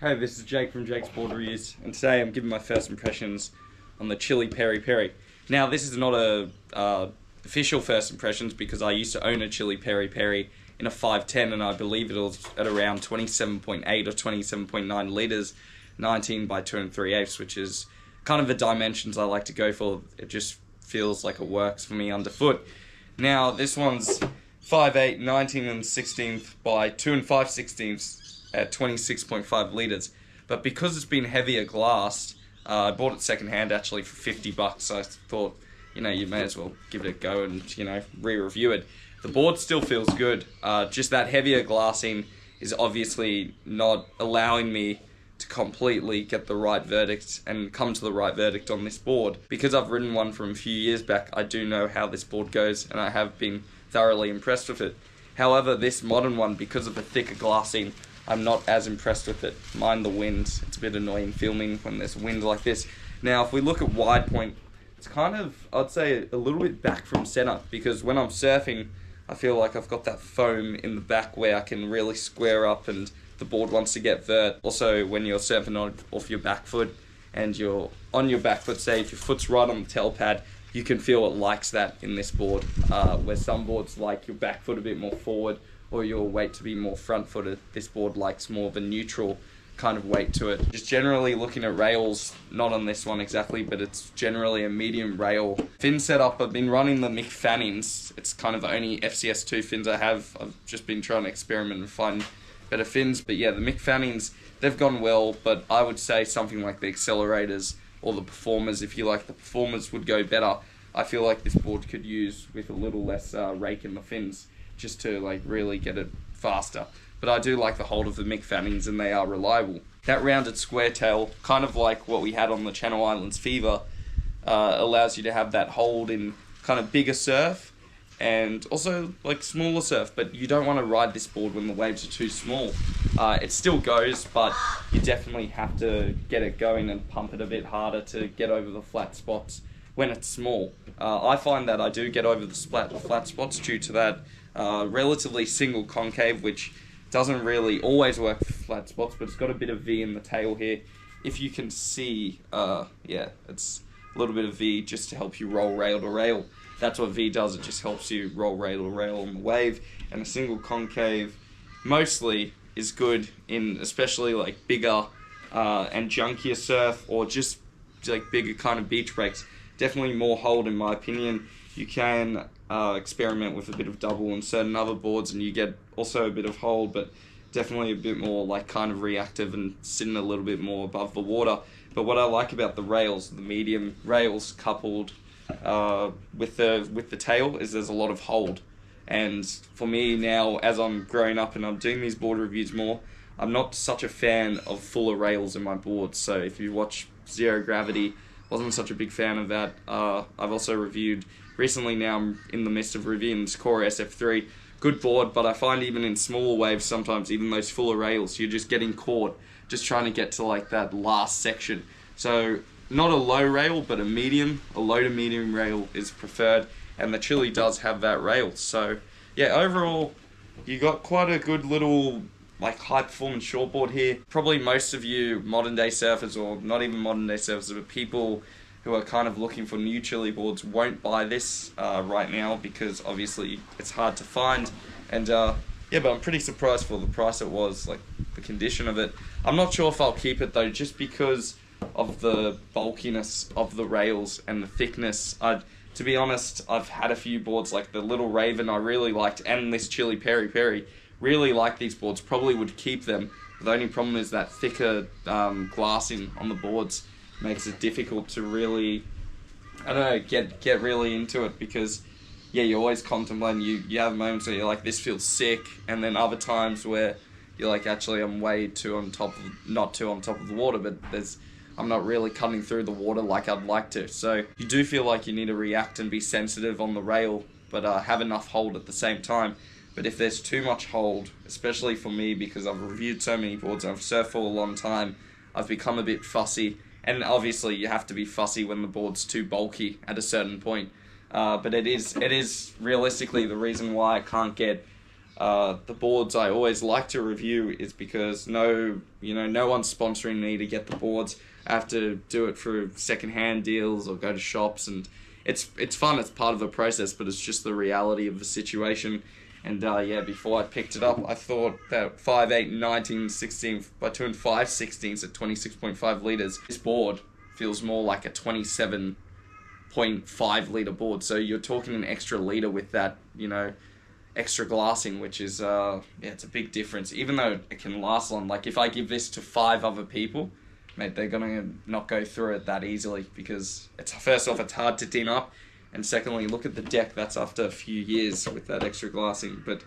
Hey, this is Jake from Jake's Board Reviews, and today I'm giving my first impressions on the Chilli Peri Peri. Now, this is not a official first impressions because I used to own a Chilli Peri Peri in a 510, and I believe it was at around 27.8 or 27.9 litres, 19 by 2 3/8, which is kind of the dimensions I like to go for. It just feels like it works for me underfoot. Now, this one's 5.8, 19 and 16th by 2 5/16 at 26.5 litres. But because it's been heavier glassed, I bought it second hand actually for $50. So I thought, you may as well give it a go and, re-review it. The board still feels good. Just that heavier glassing is obviously not allowing me to completely get the right verdict and come to the right verdict on this board. Because I've ridden one from a few years back, I do know how this board goes and I have been thoroughly impressed with it. However, this modern one, because of the thicker glassing, I'm not as impressed with it. Mind the wind. It's a bit annoying filming when there's wind like this. Now, if we look at wide point, it's kind of, I'd say, a little bit back from center, because when I'm surfing, I feel like I've got that foam in the back where I can really square up and the board wants to get vert. Also, when you're surfing off your back foot and you're on your back foot, say if your foot's right on the tail pad, you can feel it likes that in this board, where some boards like your back foot a bit more forward or your weight to be more front footed. This board likes more of a neutral kind of weight to it. Just generally looking at rails, not on this one exactly, but it's generally a medium rail. Fin setup, I've been running the Mick Fannings. It's kind of the only FCS2 fins I have. I've just been trying to experiment and find better fins. But yeah, the Mick Fannings, they've gone well, but I would say something like the accelerators or the performers, if you like, the performers would go better. I feel like this board could use with a little less rake in the fins, just to really get it faster. But I do like the hold of the Mick Fannings, and they are reliable. That rounded square tail, kind of like what we had on the Channel Islands Fever, allows you to have that hold in kind of bigger surf and also like smaller surf, but you don't want to ride this board when the waves are too small. It still goes, but you definitely have to get it going and pump it a bit harder to get over the flat spots when it's small. I find that I do get over the flat spots due to that relatively single concave, which doesn't really always work for flat spots, but it's got a bit of V in the tail here. If you can see, yeah, it's a little bit of V just to help you roll rail to rail. That's what V does, it just helps you roll rail to rail on the wave. And a single concave mostly is good in especially like bigger and junkier surf, or just like bigger kind of beach breaks. Definitely more hold in my opinion. You can experiment with a bit of double on certain other boards and you get also a bit of hold, but definitely a bit more like kind of reactive and sitting a little bit more above the water. But what I like about the rails, the medium rails coupled with the tail, is there's a lot of hold. And for me now, as I'm growing up and I'm doing these board reviews more, I'm not such a fan of fuller rails in my boards. So if you watch Zero Gravity, wasn't such a big fan of that. I've also reviewed recently, now I'm in the midst of reviewing this Core SF3. Good board, but I find even in smaller waves sometimes, even those fuller rails, you're just getting caught just trying to get to like that last section. So not a low rail, but a low to medium rail is preferred, and the Chilli does have that rail. So yeah, overall you got quite a good little like high performance shortboard here. Probably most of you modern day surfers, or not even modern day surfers, but people who are kind of looking for new Chilli boards won't buy this right now, because obviously it's hard to find. And yeah, but I'm pretty surprised for the price it was, like the condition of it. I'm not sure if I'll keep it though, just because of the bulkiness of the rails and the thickness. To be honest, I've had a few boards like the Little Raven I really liked, and this Chilli Peri Peri. Really like these boards, probably would keep them. The only problem is that thicker glassing on the boards makes it difficult to really, I don't know, get really into it, because yeah, you're always contemplating. You have moments where you're like, this feels sick, and then other times where you're like, actually I'm way too on top of, not too on top of the water, but I'm not really cutting through the water like I'd like to. So you do feel like you need to react and be sensitive on the rail, but have enough hold at the same time. But if there's too much hold, especially for me, because I've reviewed so many boards and I've surfed for a long time, I've become a bit fussy. And obviously you have to be fussy when the board's too bulky at a certain point. But it is realistically the reason why I can't get The boards I always like to review is because no one's sponsoring me to get the boards. I have to do it through second-hand deals or go to shops, and it's fun. It's part of the process, but it's just the reality of the situation. And before I picked it up, I thought that 5.8, 19, 16 by 2 and 5 16s at 26.5 litres. This board feels more like a 27.5 litre board. So you're talking an extra litre with that, extra glassing, which is, it's a big difference. Even though it can last long, like if I give this to 5 other people, mate, they're gonna not go through it that easily because first off, it's hard to tin up. And secondly, look at the deck, that's after a few years with that extra glassing. But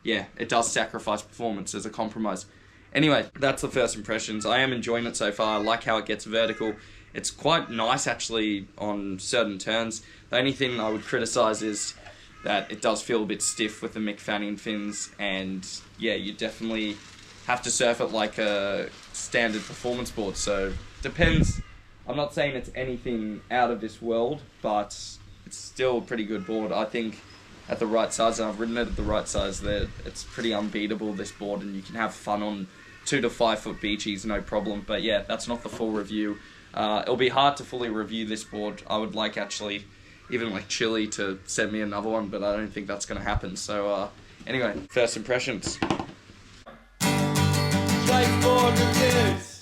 yeah, it does sacrifice performance as a compromise. Anyway, that's the first impressions. I am enjoying it so far. I like how it gets vertical. It's quite nice actually on certain turns. The only thing I would criticise is that it does feel a bit stiff with the Mick fanning fins. And yeah, you definitely have to surf it like a standard performance board. So depends. I'm not saying it's anything out of this world, but it's still a pretty good board. I think at the right size, and I've ridden it at the right size, that it's pretty unbeatable, this board, and you can have fun on 2 to 5 foot beachies, no problem. But yeah, that's not the full review. It'll be hard to fully review this board. I would like actually even like Chilli to send me another one, but I don't think that's going to happen. So anyway, first impressions. Surfboard reviews.